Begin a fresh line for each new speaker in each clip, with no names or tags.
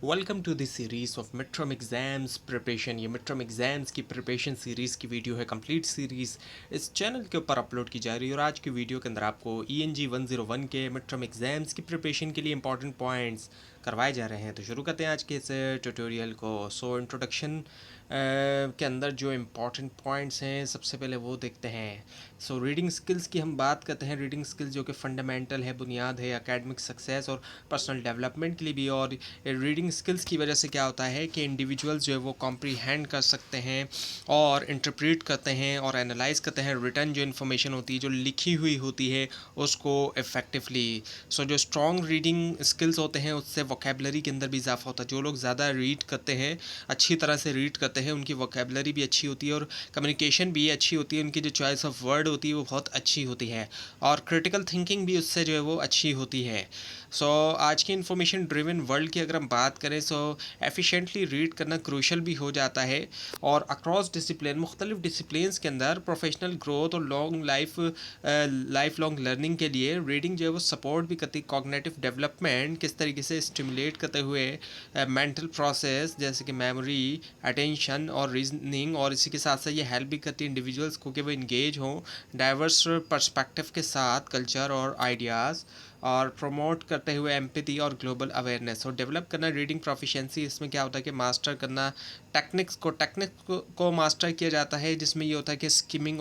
Welcome to this series of mid term exams preparation. ये mid term exams की preparation series की video है, complete series इस channel के ऊपर अपलोड की जा रही है। और आज की वीडियो के अंदर आपको ENG 101 के मिड टर्म एग्ज़ाम्स की प्रिपरेशन के लिए इंपॉर्टेंट पॉइंट्स करवाए जा रहे हैं। तो शुरू करते हैं आज के इस ट्यूटोरियल को। इंट्रोडक्शन के अंदर जो इम्पॉर्टेंट पॉइंट्स हैं, सबसे पहले वो देखते हैं। रीडिंग स्किल्स की हम बात करते हैं। रीडिंग स्किल्स जो कि फंडामेंटल है, बुनियाद है एकेडमिक सक्सेस और पर्सनल डेवलपमेंट के लिए भी। और रीडिंग स्किल्स की वजह से क्या होता है कि इंडिविजुअल्स जो है वो कॉम्प्रीहेंड कर सकते हैं और इंटरप्रेट करते हैं और एनालाइज करते हैं रिटर्न जो इन्फॉर्मेशन होती है, जो लिखी हुई होती है, उसको इफ़ेक्टिवली। जो स्ट्रॉन्ग रीडिंग स्किल्स होते हैं उससे वोकेबलरी के अंदर भी इजाफा होता है। जो लोग ज़्यादा रीड करते हैं, अच्छी तरह से रीड करते हैं, उनकी वोकेबलरी भी अच्छी होती है और कम्युनिकेशन भी अच्छी होती है। उनकी जो चॉइस ऑफ वर्ड होती है वो बहुत अच्छी होती है और क्रिटिकल थिंकिंग भी उससे जो है वो अच्छी होती है। आज की इंफॉर्मेशन ड्रिवन वर्ल्ड की अगर हम बात करें, एफिशिएंटली रीड करना क्रूशल भी हो जाता है। और अक्रॉस डिसिप्लिन, मुख्तलिफ डिसिप्लिन्स के अंदर प्रोफेशनल ग्रोथ और लाइफ लॉन्ग लर्निंग के लिए रीडिंग जो है वो सपोर्ट भी करती है। कॉग्निटिव डेवलपमेंट किस तरीके से स्टिमुलेट करते हुए मेंटल प्रोसेस जैसे कि मेमोरी, अटेंशन और रीजनिंग। और इसी के साथ साथ ये हेल्प भी करती है इंडिविजुअल्स को कि वो इंगेज हों डाइवर्स पर्सपेक्टिव के साथ, कल्चर और आइडियाज़, और प्रमोट करते हुए एम्पैथी और ग्लोबल अवेयरनेस। और डेवलप करना रीडिंग प्रोफिशिएंसी, इसमें क्या होता है कि मास्टर करना टेक्निक्स को मास्टर किया जाता है, जिसमें ये होता है कि स्किमिंग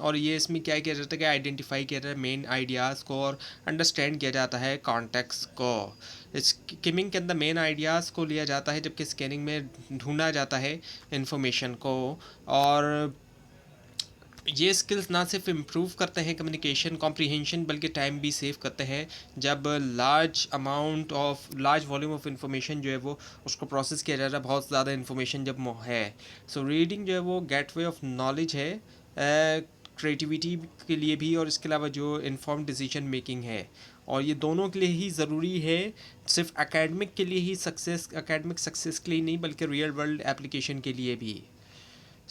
और ये इसमें क्या किया जाता है कि आइडेंटिफाई किया जाता है मेन आइडियाज़ को और अंडरस्टैंड किया जाता है कॉन्टेक्स्ट को। स्किमिंग के अंदर मेन आइडियाज़ को लिया जाता है, जबकि स्कैनिंग में ढूंढा जाता है इंफॉर्मेशन को। और ये स्किल्स ना सिर्फ इम्प्रूव करते हैं कम्युनिकेशन कॉम्प्रीहेंशन, बल्कि टाइम भी सेव करते हैं। जब लार्ज वॉल्यूम ऑफ इंफॉर्मेशन जो है वो उसको प्रोसेस किया जा रहा है, बहुत ज़्यादा इंफॉर्मेशन जब है। रीडिंग जो है वो गेटवे ऑफ नॉलेज है, क्रिएटिविटी के लिए भी और इसके अलावा जो इन्फॉर्म डिसीजन मेकिंग है। और ये दोनों के लिए ही ज़रूरी है, सिर्फ एकेडमिक सक्सेस के लिए नहीं बल्कि रियल वर्ल्ड एप्लीकेशन के लिए भी।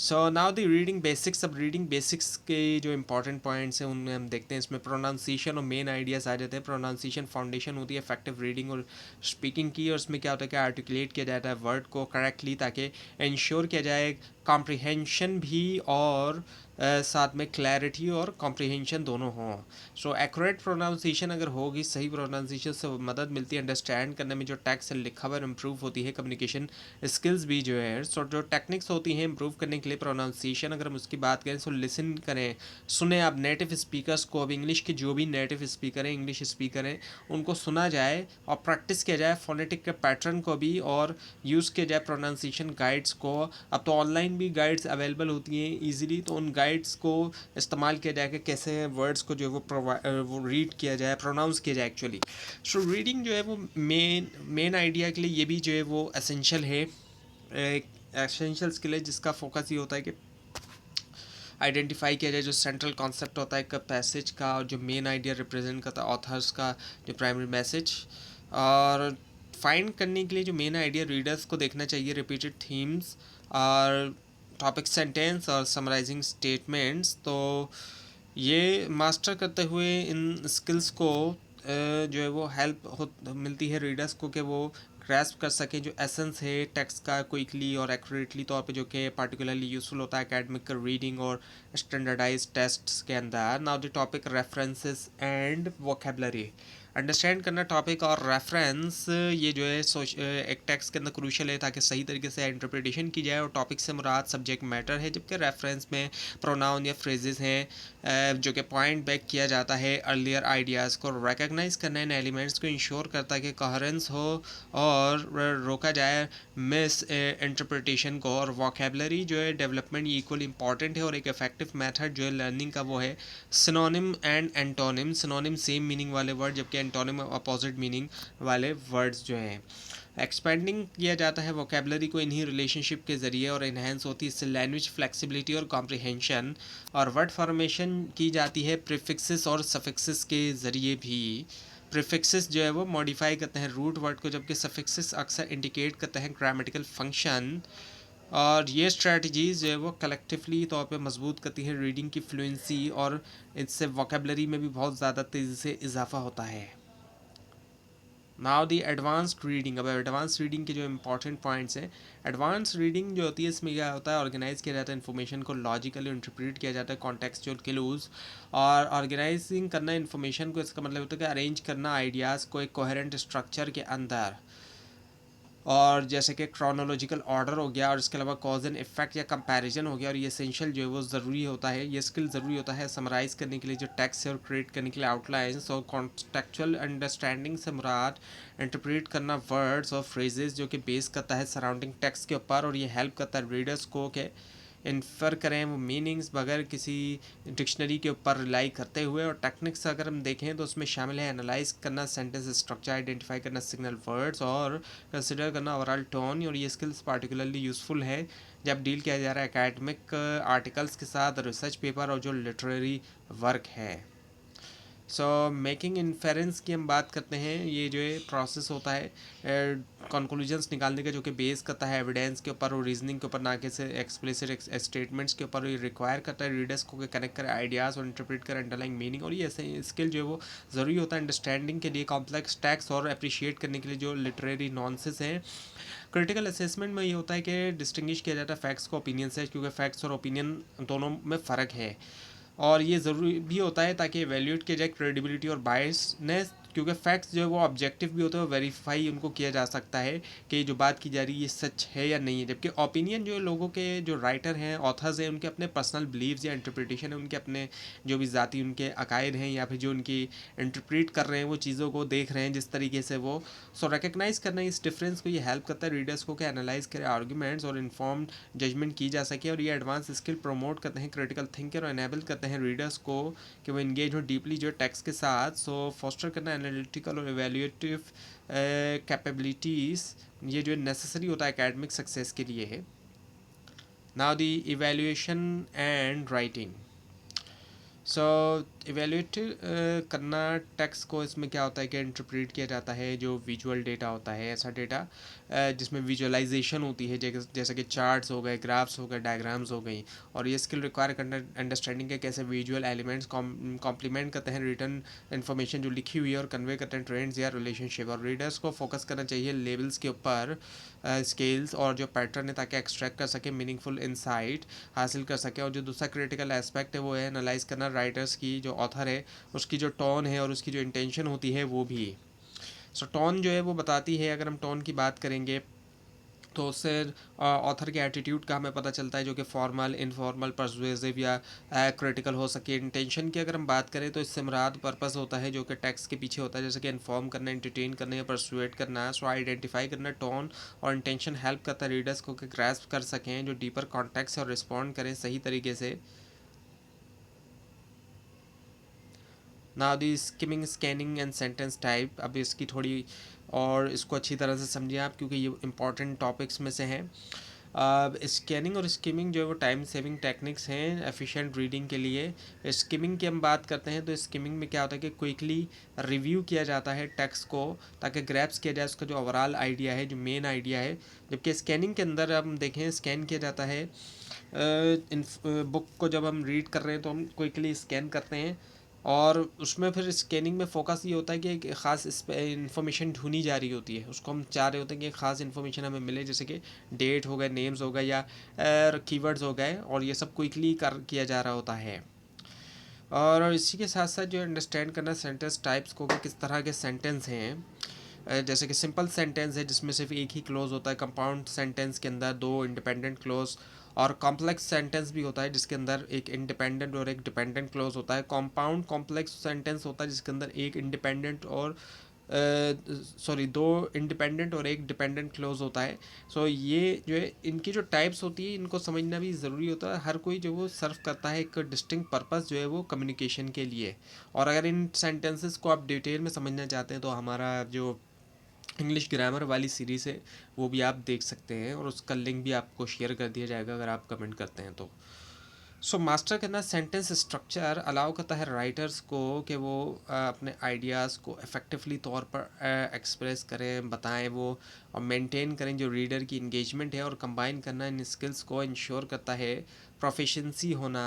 Now the reading basics. अब रीडिंग बेसिक्स के जो इंपॉर्टेंट पॉइंट्स हैं उनमें हम देखते हैं। इसमें प्रोनाउंसिएशन और मेन आइडियाज़ आ जाते हैं। प्रोनाउंसिएशन फाउंडेशन होती है इफेक्टिव रीडिंग और स्पीकिंग की। और इसमें क्या होता है कि आर्टिकुलेट किया जाता है वर्ड को करेक्टली, ताकि इंश्योर किया जाए कॉम्प्रिहेंशन भी और साथ में क्लैरिटी और कॉम्प्रिहेंशन दोनों हों। एक्यूरेट प्रोनाउंसिएशन अगर होगी, सही प्रोनाउंसिएशन से मदद मिलती है अंडरस्टैंड करने में। जो टेक्स्ट लिखा हुआ इम्प्रूव होती है, कम्युनिकेशन स्किल्स भी जो है। जो टेक्निक्स होती हैं इम्प्रूव करने के लिए प्रोनाउंसिएशन, अगर हम उसकी बात करें लिसन करें, सुने आप नेटिव स्पीकर्स को। अब इंग्लिश के जो भी नेटिव स्पीकर हैं, इंग्लिश स्पीकर हैं, उनको सुना जाए और प्रैक्टिस किया जाए फोनेटिक के पैटर्न को भी, और यूज़ किया जाए प्रोनाउंसिएशन गाइड्स को। अब तो ऑनलाइन भी गाइड्स अवेलेबल होती हैं ईजिली, तो उन गाइड्स को इस्तेमाल किया जाए कि कैसे वर्ड्स को जो है वो रीड किया जाए, प्रोनाउंस किया जाए एक्चुअली। रीडिंग जो है वो मेन आइडिया के लिए ये भी जो है वो एसेंशियल है, एक एसेंशियल स्किल है, जिसका फोकस ये होता है कि आइडेंटिफाई किया जाए जो सेंट्रल कॉन्सेप्ट होता है पैसेज का, और जो मेन आइडिया रिप्रेजेंट करता है ऑथर्स का जो प्राइमरी मैसेज। और फाइंड करने के लिए जो मेन आइडिया रीडर्स को देखना चाहिए, रिपीटेड थीम्स और टॉपिक सेंटेंस और समराइजिंग स्टेटमेंट्स। तो ये मास्टर करते हुए इन स्किल्स को जो है वो हेल्प हो मिलती है रीडर्स को कि वो ग्रैस्प कर सकें जो एसेंस है टेक्स्ट का क्विकली और एक्यूरेटली तौर पे, जो कि पार्टिकुलरली यूज़फुल होता है एकेडमिक रीडिंग और स्टैंडर्डाइज टेस्ट्स के अंदर। Now the topic references and vocabulary. Understand करना टॉपिक और रेफरेंस, ये जो है एक टेक्स्ट के अंदर क्रूशल है, ताकि सही तरीके से इंटरप्रिटेशन की जाए। और टॉपिक से मुराद सब्जेक्ट मैटर है, जबकि रेफरेंस में प्रोनाउन या फ्रेजेस हैं जो कि पॉइंट बैक किया जाता है अर्लियर आइडियाज़ को। रिकग्नाइज करना इन एलिमेंट्स को इंश्योर करता है कि कोहेरेंस हो और रोका जाए मिस इंटरप्रिटेशन को। और वोकेबलरी जो है डेवलपमेंट इक्वल इंपॉर्टेंट है, और एक इफेक्टिव मेथड जो है लर्निंग का वो है synonym and antonym. Synonym same meaning वाले वर्ड, जबकि एंटोनिम अपोजिट मीनिंग वाले वर्ड्स जो हैं। एक्सपेंडिंग किया जाता है वोकेबलरी को इन्हीं रिलेशनशिप के ज़रिए, और इन्हेंस होती है इससे लैंग्वेज फ्लेक्सिबिलिटी और कॉम्प्रिहेंशन। और वर्ड फॉर्मेशन की जाती है प्रीफिक्सेस और सफिक्सेस के ज़रिए भी। प्रीफिक्सेस जो है वो मॉडिफाई करते हैं रूट वर्ड को, जबकि सफिक्सेस अक्सर इंडिकेट करते हैं ग्रामेटिकल फंक्शन। और ये स्ट्रेटजीज़ जो है वो कलेक्टिवली तौर पे मजबूत करती है रीडिंग की फ्लुएंसी, और इससे वोकेबलरी में भी बहुत ज़्यादा तेज़ी से इजाफा होता है। Now the advanced reading. अब एडवांस रीडिंग के जो इंपॉर्टेंट पॉइंट्स हैं, एडवांस रीडिंग जो होती है इसमें क्या होता है, ऑर्गेनाइज किया जाता है इन्फॉर्मेशन को, लॉजिकली इंटरप्रेट किया जाता है कॉन्टेक्सचुअल क्लूज, और ऑर्गेनाइजिंग करना इन्फॉर्मेशन को, इसका मतलब होता है कि अरेंज करना आइडियाज़ को एक कोहेरेंट स्ट्रक्चर के अंदर, और जैसे कि क्रोनोलॉजिकल ऑर्डर हो गया, और इसके अलावा कॉज एंड इफेक्ट या कंपैरिजन हो गया, और ये एसेंशियल जो है वो ज़रूरी होता है, ये स्किल ज़रूरी होता है समराइज़ करने के लिए जो टेक्स्ट है और क्रिएट करने के लिए आउटलाइंस, और कॉन्टेक्चुअल अंडरस्टैंडिंग से मुराद इंटरप्रेट करना वर्ड्स और फ्रेजेस जो कि बेस करता है सराउंडिंग टेक्स्ट के ऊपर, और ये हेल्प करता है रीडर्स को कि इन्फर करें वो मीनिंग्स बगैर किसी डिक्शनरी के ऊपर रिलाई करते हुए। और टेक्निक्स अगर हम देखें तो उसमें शामिल है एनालाइज करना सेंटेंस स्ट्रक्चर, आइडेंटिफाई करना सिग्नल वर्ड्स, और कंसिडर करना ओवरऑल टोन। और ये स्किल्स पार्टिकुलरली यूज़फुल है जब डील किया जा रहा है एकेडमिक आर्टिकल्स के साथ, रिसर्च पेपर और जो लिटरेरी वर्क है। सो मेकिंग इन्फेरेंस की हम बात करते हैं, ये जो है प्रोसेस होता है कंक्लूजन्स निकालने का जो कि बेस करता है एविडेंस के ऊपर और रीजनिंग के ऊपर, ना कि से एक्सप्लिसिट स्टेटमेंट्स के ऊपर। ये रिक्वायर करता है रीडर्स को कनेक्ट करें आइडियाज़ और इंटरप्रेट करें अंडरलाइंग मीनिंग। और ये ऐसे स्किल जो है वो ज़रूरी होता है अंडरस्टैंडिंग के लिए कॉम्प्लेक्स टेक्स्ट और अप्रिशिएट करने के लिए जो लिटरेरी नॉन्सेस हैं। क्रिटिकल असेसमेंट में ये होता है कि डिस्टिंग्विश किया जाता है फैक्ट्स को ओपिनियन से, क्योंकि फैक्ट्स और ओपिनियन दोनों में फ़र्क है, और ये ज़रूरी भी होता है ताकि एवेल्यूएट किया जाए क्रेडिबिलिटी और बायसनेस, क्योंकि फैक्ट्स जो है वो ऑब्जेक्टिव भी होते हैं, वेरीफाई उनको किया जा सकता है कि जो बात की जा रही है ये सच है या नहीं है। जबकि ओपिनियन जो लोगों के जो राइटर हैं, ऑथर्स हैं, उनके अपने पर्सनल बिलीव्स या इंटरप्रिटेशन है, उनके अपने जो भी ज़ाती उनके अकायद हैं, या फिर जो उनकी इंटरप्रेट कर रहे हैं वो चीज़ों को देख रहे हैं जिस तरीके से वो। सो रिकग्नाइज करना इस डिफरेंस को ये हेल्प करता है रीडर्स को कि एनालाइज करें आर्ग्यूमेंट्स और इन्फॉर्म्ड जजमेंट की जा सके। और ये एडवांस स्किल प्रमोट करते हैं क्रिटिकल थिंकर और एनेबल करते हैं रीडर्स को कि वो इंगेज हो डीपली जो टेक्स्ट के साथ। सो फॉस्टर करना एनालिटिकल और एवेल्यूएटिव कैपेबिलिटीज़, ये जो नेसेसरी होता है एकेडमिक सक्सेस के लिए है। Now the evaluation and writing. So evaluate करना टेक्स्ट को, इसमें क्या होता है कि इंटरप्रेट किया जाता है जो विजुअल डेटा होता है, ऐसा डेटा जिसमें विजुअलाइजेशन होती है, जैसे कि चार्ट्स हो गए, ग्राफ्स हो गए, डायग्राम्स हो गई। और ये स्किल रिक्वायर करना अंडरस्टैंडिंग के कैसे विजुअल एलिमेंट्स कॉम्प्लीमेंट करते हैं रिटर्न इन्फॉर्मेशन जो लिखी हुई है, और कन्वे करते हैं ट्रेंड्स या रिलेशनशिप। और रीडर्स को फोकस करना चाहिए लेवल्स के ऊपर, स्केल्स और जो पैटर्न है, ताकि एक्सट्रैक्ट कर सके मीनिंगफुल इंसाइट हासिल कर सके। और जो दूसरा क्रिटिकल एस्पेक्ट है वो है एनालाइज करना राइटर्स की, जो ऑथर है उसकी जो टोन है और उसकी जो इंटेंशन होती है वो भी। सो टोन जो है वो बताती है, अगर हम टोन की बात करेंगे तो उससे ऑथर के एटीट्यूड का हमें पता चलता है, जो कि फॉर्मल, इनफॉर्मल, पर्सुएसिव या क्रिटिकल हो सके। इंटेंशन की अगर हम बात करें तो इससे मुराद पर्पस होता है जो कि टेक्स्ट के पीछे होता है, जैसे कि इन्फॉर्म करना, एंटरटेन करना या परसुएट करना। सो आइडेंटिफाई करना टोन और इंटेंशन हेल्प करता है रीडर्स को कि ग्रैस्प कर सकें जो डीपर कॉन्टेक्स्ट और रिस्पॉन्ड करें सही तरीके से। Now the skimming, scanning and sentence type. अब इसकी थोड़ी और इसको अच्छी तरह से समझिए आप, क्योंकि ये इंपॉर्टेंट टॉपिक्स में से हैं। स्कैनिंग और स्किमिंग जो है वो टाइम सेविंग टेक्निक्स हैं एफिशिएंट रीडिंग के लिए। स्किमिंग की हम बात करते हैं तो स्किमिंग में क्या होता है कि क्विकली रिव्यू किया जाता है टेक्स्ट को, ताकि ग्रैप्स किया जाए उसका जो ओवरऑल आइडिया है, जो मेन आइडिया है। जबकि स्कैनिंग के अंदर हम देखें स्कैन किया जाता है इन बुक को, जब हम रीड कर रहे हैं तो हम क्विकली स्कैन करते हैं, और उसमें फिर स्कैनिंग में फ़ोकस ये होता है कि एक ख़ास इस पर इन्फॉर्मेशन ढूंढी जा रही होती है, उसको हम चाह रहे होते हैं कि एक ख़ास इन्फॉर्मेशन हमें मिले, जैसे कि डेट हो गए, नेम्स हो गए, या कीवर्ड्स हो गए, और ये सब क्विकली कर किया जा रहा होता है। और इसी के साथ साथ जो अंडरस्टैंड करना सेंटेंस टाइप्स को कि किस तरह के सेंटेंस हैं, जैसे कि सिंपल सेंटेंस है जिसमें सिर्फ एक ही क्लोज होता है, कंपाउंड सेंटेंस के अंदर दो इंडिपेंडेंट क्लोज, और कॉम्प्लेक्स सेंटेंस भी होता है जिसके अंदर एक इंडिपेंडेंट और एक डिपेंडेंट क्लोज होता है। कंपाउंड कॉम्प्लेक्स सेंटेंस होता है जिसके अंदर एक इंडिपेंडेंट और दो इंडिपेंडेंट और एक डिपेंडेंट क्लोज होता है। सो ये जो है इनकी जो टाइप्स होती है इनको समझना भी ज़रूरी होता है। हर कोई जो वो सर्व करता है एक डिस्टिंक्ट पर्पस जो है वो कम्युनिकेशन के लिए। और अगर इन सेंटेंसेस को आप डिटेल में समझना चाहते हैं तो हमारा जो इंग्लिश ग्रामर वाली सीरीज़ है वो भी आप देख सकते हैं, और उसका लिंक भी आपको शेयर कर दिया जाएगा अगर आप कमेंट करते हैं तो। सो मास्टर करना सेंटेंस स्ट्रक्चर अलाउ करता है राइटर्स को कि वो अपने आइडियाज़ को इफ़ेक्टिवली तौर पर एक्सप्रेस करें, बताएं वो, और मेंटेन करें जो रीडर की इंगेजमेंट है। और कंबाइन करना इन स्किल्स को इंश्योर करता है प्रोफिशिएंसी होना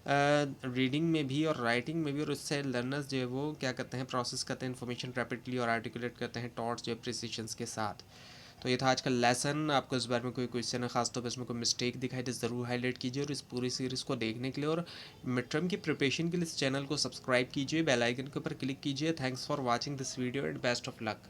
रीडिंग में भी और राइटिंग में भी, और उससे लर्नर्स जो है वो क्या करते हैं, प्रोसेस करते हैं इन्फॉर्मेशन रैपिडली और आर्टिकुलेट करते हैं थॉट्स जो है प्रिसिशंस के साथ। तो ये था आज का लेसन। आपको इस बारे में कोई क्वेश्चन है, खासतौर पर इसमें कोई मिस्टेक दिखाई तो ज़रूर हाईलाइट कीजिए, और इस पूरी सीरीज़ को देखने के लिए और मिड टर्म की प्रिपरेशन के लिए इस चैनल को सब्सक्राइब कीजिए, बेल आइकन के ऊपर क्लिक कीजिए। Thanks for watching this video and best of luck.